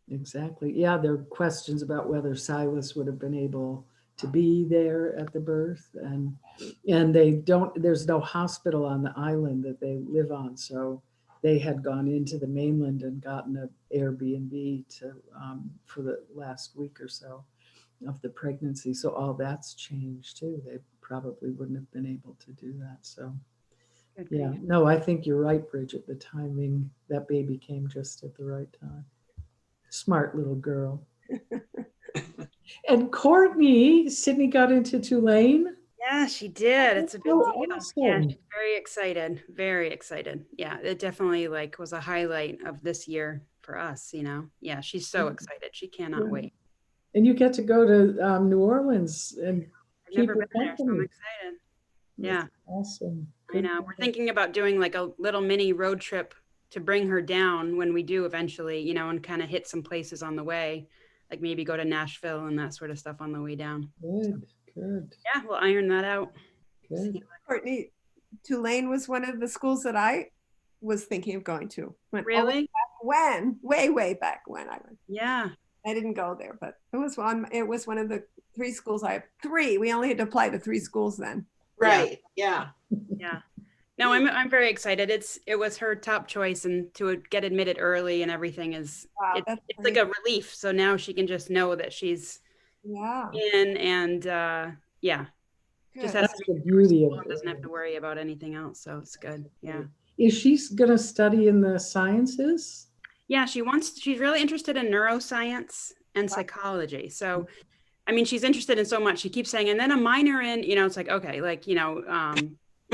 S8: Yeah, exactly. Yeah, there are questions about whether Silas would have been able to be there at the birth, and there's no hospital on the island that they live on, so they had gone into the mainland and gotten an Airbnb for the last week or so of the pregnancy. So all that's changed too. They probably wouldn't have been able to do that. So yeah, no, I think you're right, Bridget. The timing, that baby came just at the right time. Smart little girl. And Courtney, Sydney got into Tulane.
S2: Yeah, she did. It's a big
S8: Oh,
S2: deal.
S8: awesome.
S2: Yeah, she's very excited. Very excited. Yeah, it definitely was a highlight of this year for us, you know. Yeah, she's so excited. She cannot wait.
S8: And you get to go to New Orleans and
S2: I've
S8: keep
S2: never
S8: her
S2: been there, so I'm
S8: company.
S2: excited. Yeah,
S8: That's awesome.
S2: I know. We're thinking about doing like a little mini road trip to bring her down when we do eventually, you know, and kind of hit some places on the way, like maybe go to Nashville and that sort of stuff on the way down.
S8: Good.
S2: Yeah, we'll iron that out.
S8: Good.
S10: Courtney, Tulane was one of the schools that I was thinking of going to.
S2: Really?
S10: Way back when I went.
S2: Yeah.
S10: I didn't go there, but it was one of the three schools. We only had to apply to 3 schools then.
S5: Right, yeah.
S2: Yeah. No, I'm very excited. It was her top choice, and to get admitted early and everything it's like a relief. So now she can just know that she's in, and just has
S8: That's the beauty of it.
S2: doesn't have to worry about anything else. So it's good. Yeah.
S8: Is she going to study in the sciences?
S2: Yeah, she's really interested in neuroscience and psychology. So, I mean, she's interested in so much. She keeps saying, and then a minor in, you know, it's like, okay, like, you know,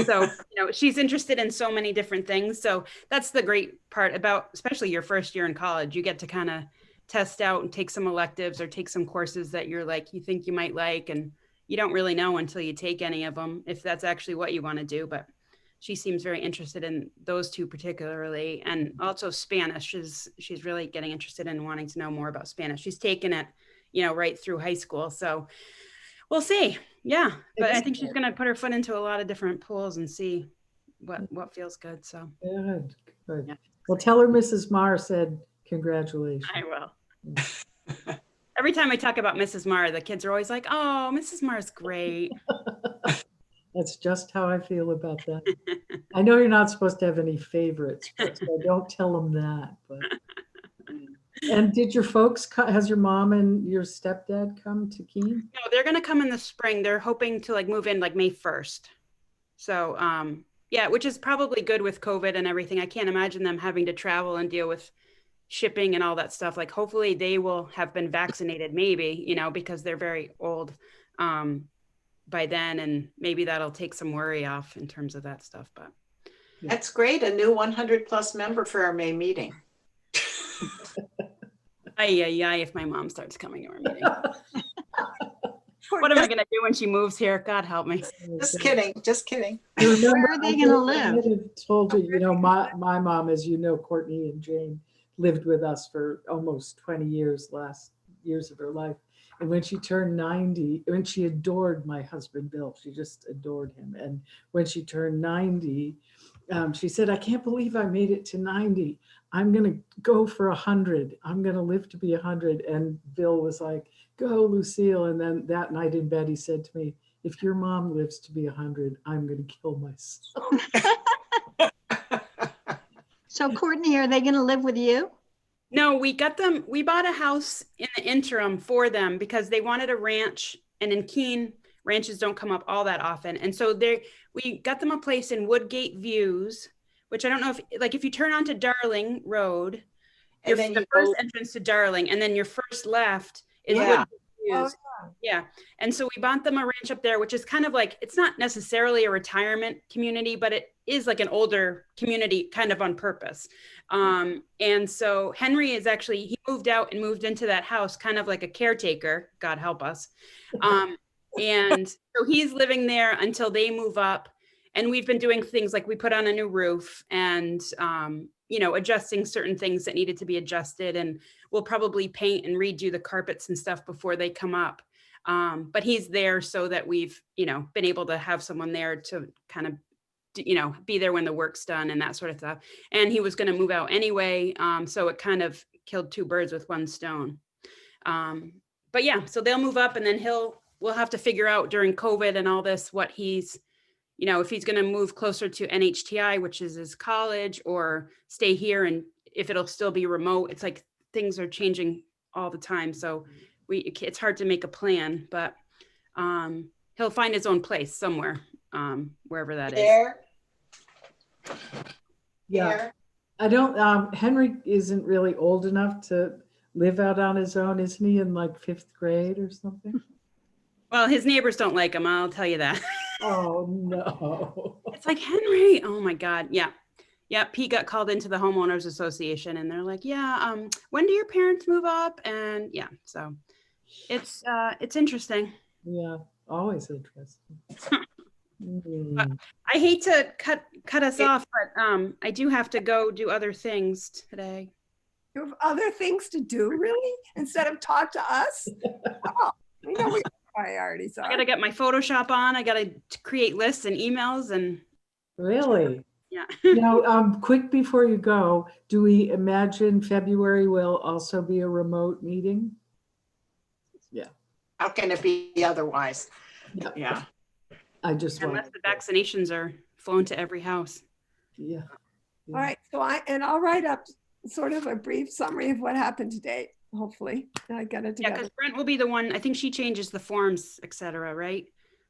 S2: so, you know, she's interested in so many different things. So that's the great part about, especially your first year in college, you get to kind of test out and take some electives or take some courses that you're like, you think you might like, and you don't really know until you take any of them, if that's actually what you want to do. But she seems very interested in those 2 particularly, and also Spanish. She's really getting interested in wanting to know more about Spanish. She's taken it, you know, right through high school. So we'll see. Yeah. But I think she's going to put her foot into a lot of different pools and see what feels good. So
S8: Good.
S2: Yeah.
S8: Well, tell her Mrs. Marr said congratulations.
S2: I will. Every time I talk about Mrs. Marr, the kids are always like, oh, Mrs. Marr's great.
S8: That's just how I feel about that. I know you're not supposed to have any favorites, but so don't tell them that. But and did your folks has your mom and your stepdad come to Keene?
S2: No, they're going to come in the spring. They're hoping to move in May 1st. So yeah, which is probably good with COVID and everything. I can't imagine them having to travel and deal with shipping and all that stuff. Like, hopefully they will have been vaccinated, maybe, you know, because they're very old by then, and maybe that'll take some worry off in terms of that stuff. But
S5: That's great. A new 100+ member for our May meeting.
S2: if my mom starts coming to our meeting. What am I going to do when she moves here? God help me.
S5: Just kidding. Just kidding.
S6: Where are they going to live?
S8: I have told you, you know, my mom, as you know, Courtney and Jane, lived with us for almost 20 years, last years of her life. And when she turned 90, when she adored my husband, Bill, she just adored him. And when she turned 90, she said, I can't believe I made it to 90. I'm going to go for 100. I'm going to live to be 100. And Bill was like, go, Lucille. And then that night in bed, he said to me, if your mom lives to be 100, I'm going to kill myself.
S6: So Courtney, are they gonna live with you?
S2: No, we bought a house in the interim for them because they wanted a ranch, and in Keene, ranches don't come up all that often. And so we got them a place in Woodgate Views, which I don't know if you turn onto Darling Road,
S5: And then
S2: the
S5: you
S2: first
S5: go-
S2: entrance to Darling, and then your first left is
S5: Yeah.
S2: Woodgate Views. Yeah. And so we bought them a ranch up there, which is kind of like, it's not necessarily a retirement community, but it is like an older community kind of on purpose. And so Henry he moved out and moved into that house kind of like a caretaker, God help us. And so he's living there until they move up. And we've been doing things like we put on a new roof and, adjusting certain things that needed to be adjusted. And we'll probably paint and redo the carpets and stuff before they come up. But he's there so that we've, been able to have someone there to kind of, be there when the work's done and that sort of stuff. And he was going to move out anyway. So it kind of killed two birds with one stone. But yeah, so they'll move up and then we'll have to figure out during COVID and all this, what he's, if he's going to move closer to NHTI, which is his college, or stay here. And if it'll still be remote, it's like things are changing all the time. So it's hard to make a plan, but he'll find his own place somewhere, wherever that is.
S5: There.
S8: Yeah.
S5: There.
S8: I don't, Henry isn't really old enough to live out on his own, isn't he, in like 5th grade or something?
S2: Well, his neighbors don't like him, I'll tell you that.
S8: Oh, no.
S2: It's like, Henry, oh my God, yeah. Yeah, Pete got called into the homeowners association and they're like, yeah, when do your parents move up? And yeah, so it's interesting.
S8: Yeah, always interesting.
S2: But I hate to cut us off, but I do have to go do other things today.
S10: You have other things to do, really? Instead of talk to us? Oh, we know what your priorities
S2: I
S10: are.
S2: gotta get my Photoshop on. I gotta create lists and emails and
S8: Really?
S2: yeah.
S8: Now, quick before you go, do we imagine February will also be a remote meeting? Yeah.
S5: How can it be otherwise?
S8: Yeah.
S5: Yeah.
S8: I just want.
S2: Unless the vaccinations are flown to every house.
S8: Yeah.
S10: All right, so I'll write up sort of a brief summary of what happened today, hopefully. I got it
S2: Yeah,
S10: together.
S2: because Brent will be the one, I think she changes the forms, et cetera, right?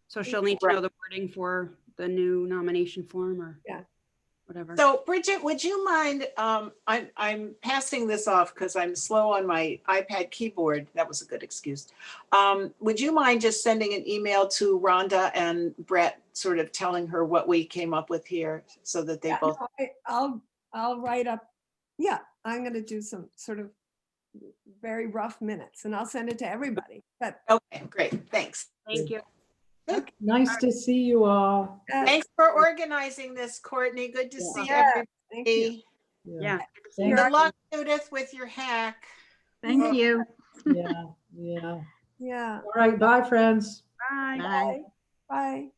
S2: So she'll need to know the wording for the new nomination form or
S10: Yeah.
S2: whatever.
S5: So Bridget, would you mind, I'm passing this off because I'm slow on my iPad keyboard. That was a good excuse. Would you mind just sending an email to Rhonda and Brett, sort of telling her what we came up with here so that they
S10: Yeah,
S5: both,
S10: no, I'll write up, yeah, I'm gonna do some sort of very rough minutes and I'll send it to everybody. But
S5: okay, great, thanks.
S2: Thank you.
S8: Nice to see you all.
S5: Thanks for organizing this, Courtney. Good to see
S10: Yeah, thank you.
S5: everybody.
S2: Yeah.
S8: Thank
S5: Good luck, Judith, with your hack.
S6: Thank you.
S8: Yeah. Yeah.
S10: Yeah,
S8: All right. Bye, friends.
S2: Bye.
S6: Bye.
S10: bye.